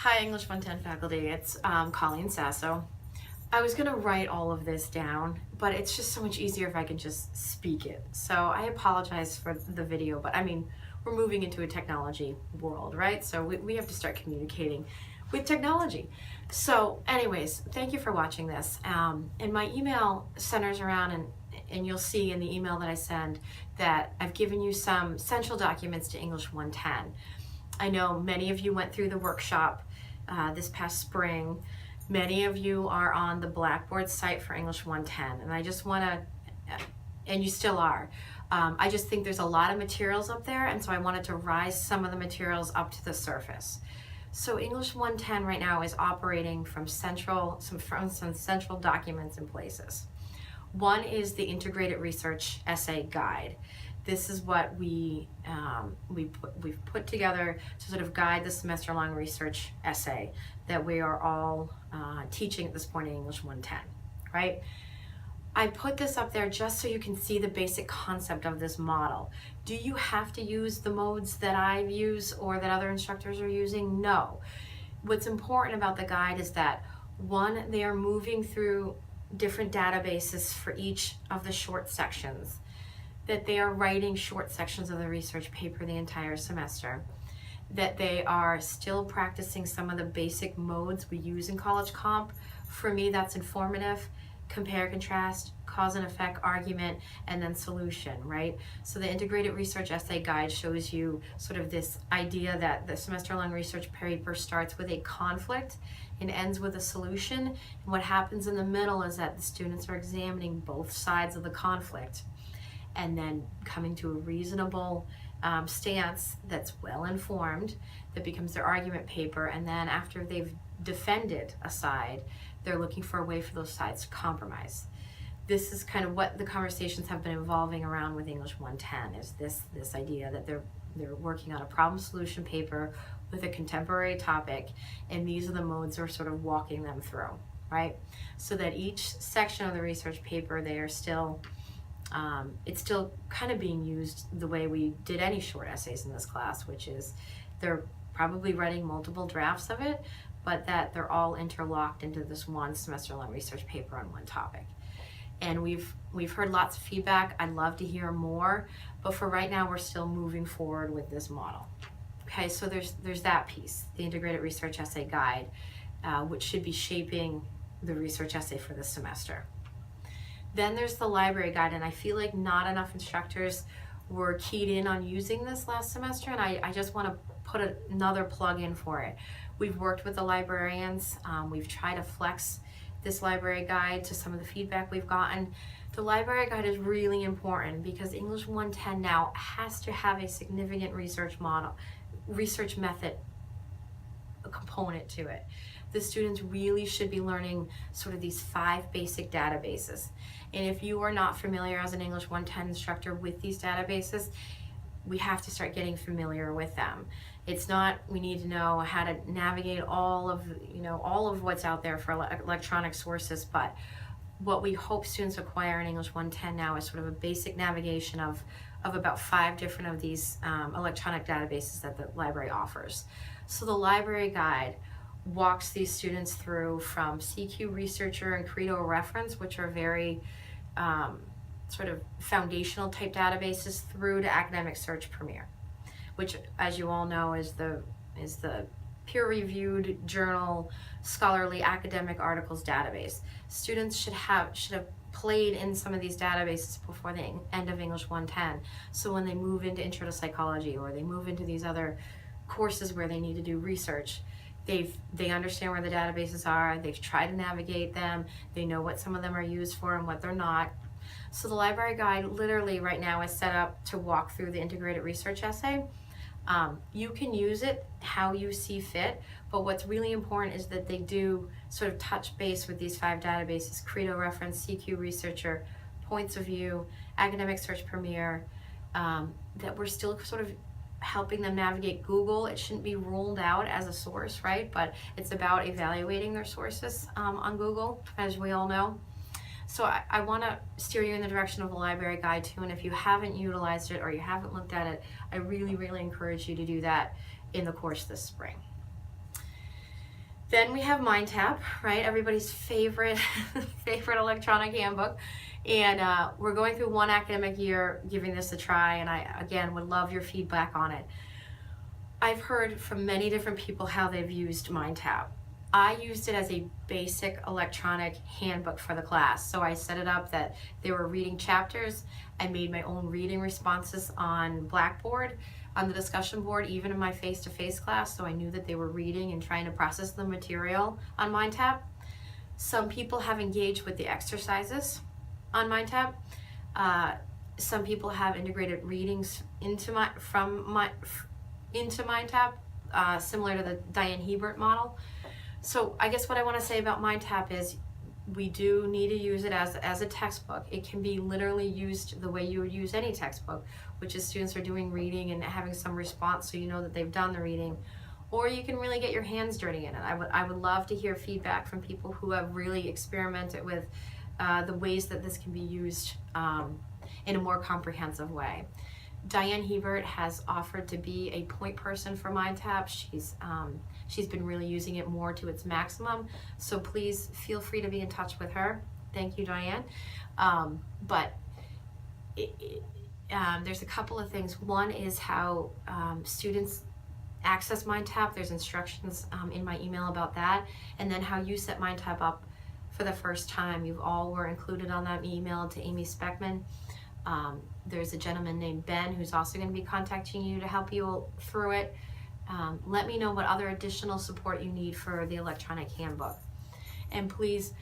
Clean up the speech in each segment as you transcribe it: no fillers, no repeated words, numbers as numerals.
Hi, English 110 faculty. It's Colleen Sasso. I was going to write all of this down, but it's just so much easier if I can just speak it. So I apologize for the video, but I mean, we're moving into a technology world, right? So we have to start communicating with technology. So anyways, thank you for watching this. And my email centers around, and you'll see in the email that I send that I've given you some central documents to English 110. I know many of you went through the workshop this past spring. Many of you are on the Blackboard site for English 110, and I just want to, and you still are. I just think there's a lot of materials up there, and so I wanted to rise some of the materials up to the surface. So English 110 right now is operating from some central documents and places. One is the Integrated Research Essay Guide. This is what we've put together to sort of guide the semester-long research essay that we are all teaching at this point in English 110, right? I put this up there just so you can see the basic concept of this model. Do you have to use the modes that I use or that other instructors are using? No. What's important about the guide is that, one, they are moving through different databases for each of the short sections, that they are writing short sections of the research paper the entire semester, that they are still practicing some of the basic modes we use in College Comp. For me, that's informative, compare, contrast, cause and effect, argument, and then solution, right? So the Integrated Research Essay Guide shows you sort of this idea that the semester-long research paper starts with a conflict and ends with a solution. And what happens in the middle is that the students are examining both sides of the conflict and then coming to a reasonable stance that's well-informed, that becomes their argument paper, and then after they've defended a side, they're looking for a way for those sides to compromise. This is kind of what the conversations have been evolving around with English 110, is this idea that they're working on a problem solution paper with a contemporary topic, and these are the modes we're sort of walking them through, right? So that each section of the research paper, they are still it's still kind of being used the way we did any short essays in this class, which is they're probably writing multiple drafts of it, but that they're all interlocked into this one semester-long research paper on one topic. And we've heard lots of feedback. I'd love to hear more, but for right now, we're still moving forward with this model. Okay, so there's that piece, the Integrated Research Essay Guide, which should be shaping the research essay for this semester. Then there's the library guide, and I feel like not enough instructors were keyed in on using this last semester, and I just want to put another plug in for it. We've worked with the librarians. We've tried to flex this library guide to some of the feedback we've gotten. The library guide is really important because English 110 now has to have a significant research method component to it. The students really should be learning sort of these 5 basic databases. And if you are not familiar as an English 110 instructor with these databases, we have to start getting familiar with them. It's not, we need to know how to navigate all of what's out there for electronic sources, but what we hope students acquire in English 110 now is sort of a basic navigation of about 5 different of these electronic databases that the library offers. So the library guide walks these students through from CQ Researcher and Credo Reference, which are very sort of foundational type databases, through to Academic Search Premier, which, as you all know, is the peer-reviewed journal scholarly academic articles database. Students should have played in some of these databases before the end of English 110. So when they move into Intro to Psychology, or they move into these other courses where they need to do research, they understand where the databases are, they've tried to navigate them, they know what some of them are used for and what they're not. So the library guide literally right now is set up to walk through the integrated research essay. You can use it how you see fit, but what's really important is that they do sort of touch base with these 5 databases: Credo Reference, CQ Researcher, Points of View, Academic Search Premier, that we're still sort of helping them navigate Google. It shouldn't be ruled out as a source, right? But it's about evaluating their sources on Google, as we all know. So I want to steer you in the direction of the library guide too, and if you haven't utilized it or you haven't looked at it, I really, really encourage you to do that in the course this spring. Then we have MindTap, right? Everybody's favorite favorite electronic handbook. And we're going through one academic year giving this a try, and I, again, would love your feedback on it. I've heard from many different people how they've used MindTap. I used it as a basic electronic handbook for the class. So I set it up that they were reading chapters. I made my own reading responses on Blackboard, on the discussion board, even in my face-to-face class, so I knew that they were reading and trying to process the material on MindTap. Some people have engaged with the exercises on MindTap. Some people have integrated readings into MindTap, similar to the Diane Hebert model. So I guess what I want to say about MindTap is we do need to use it as a textbook. It can be literally used the way you would use any textbook, which is students are doing reading and having some response so you know that they've done the reading. Or you can really get your hands dirty in it. I would love to hear feedback from people who have really experimented with the ways that this can be used in a more comprehensive way. Diane Hebert has offered to be a point person for MindTap. She's been really using it more to its maximum, so please feel free to be in touch with her. Thank you, Diane. There's a couple of things. One is how students access MindTap. There's instructions in my email about that, and then how you set MindTap up for the first time. You all were included on that email to Amy Speckman. There's a gentleman named Ben who's also going to be contacting you to help you through it. Let me know what other additional support you need for the electronic handbook. And please,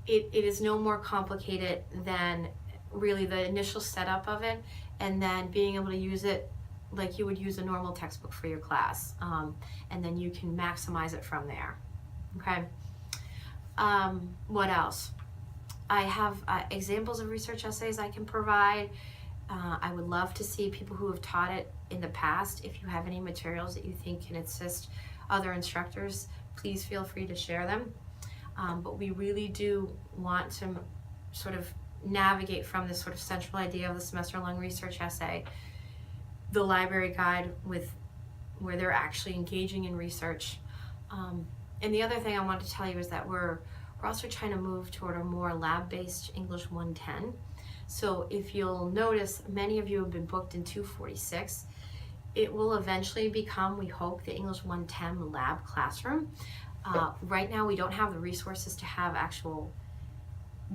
it is no more complicated than really the initial setup of it, and then being able to use it like you would use a normal textbook for your class. And then you can maximize it from there. Okay. What else? I have examples of research essays I can provide. I would love to see people who have taught it in the past. If you have any materials that you think can assist other instructors, please feel free to share them. But we really do want to sort of navigate from this sort of central idea of the semester-long research essay, the library guide with where they're actually engaging in research. And the other thing I want to tell you is that we're also trying to move toward a more lab-based English 110. So if you'll notice, many of you have been booked in 246. It will eventually become, we hope, the English 110 lab classroom. Right now we don't have the resources to have actual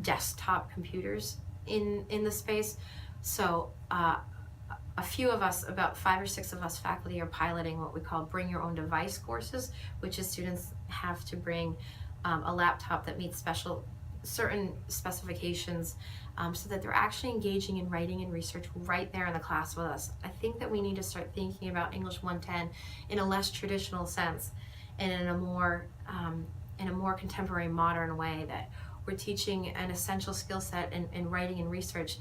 desktop computers in the space. So a few of us, about 5 or 6 of us faculty, are piloting what we call bring your own device courses, which is students have to bring a laptop that meets certain specifications so that they're actually engaging in writing and research right there in the class with us. I think that we need to start thinking about English 110 in a less traditional sense and in a more contemporary, modern way, that we're teaching an essential skill set in writing and research,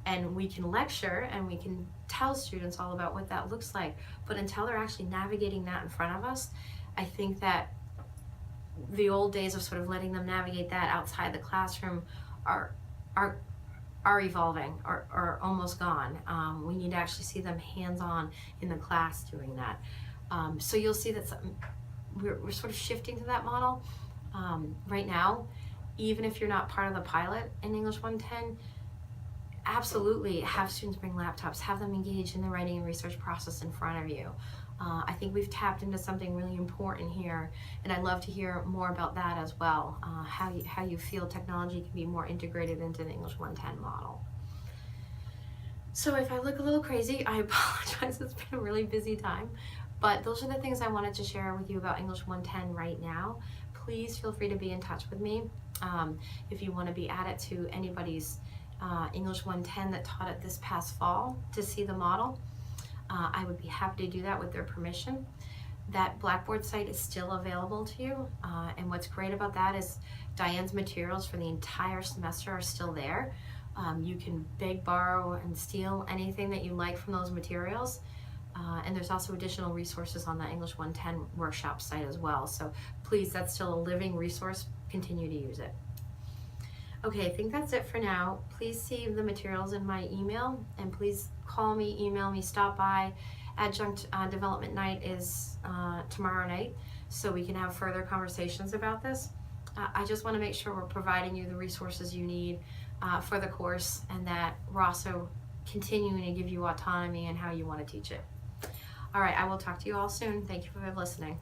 and we can lecture and we can tell students all about what that looks like, but until they're actually navigating that in front of us, I think that the old days of sort of letting them navigate that outside the classroom are evolving, are almost gone. We need to actually see them hands-on in the class doing that. So you'll see that we're sort of shifting to that model. Right now, even if you're not part of the pilot in English 110, absolutely have students bring laptops, have them engage in the writing and research process in front of you. I think we've tapped into something really important here, and I'd love to hear more about that as well, how you feel technology can be more integrated into the English 110 model. So if I look a little crazy, I apologize. It's been a really busy time, but those are the things I wanted to share with you about English 110 right now. Please feel free to be in touch with me. If you want to be added to anybody's English 110 that taught it this past fall to see the model, I would be happy to do that with their permission. That Blackboard site is still available to you, and what's great about that is Diane's materials for the entire semester are still there. You can beg, borrow, and steal anything that you like from those materials, and there's also additional resources on the English 110 workshop site as well. So please, that's still a living resource. Continue to use it. Okay, I think that's it for now. Please see the materials in my email, and please call me, email me, stop by. Adjunct Development Night is tomorrow night, so we can have further conversations about this. I just want to make sure we're providing you the resources you need for the course, and that we're also continuing to give you autonomy in how you want to teach it. All right, I will talk to you all soon. Thank you for listening.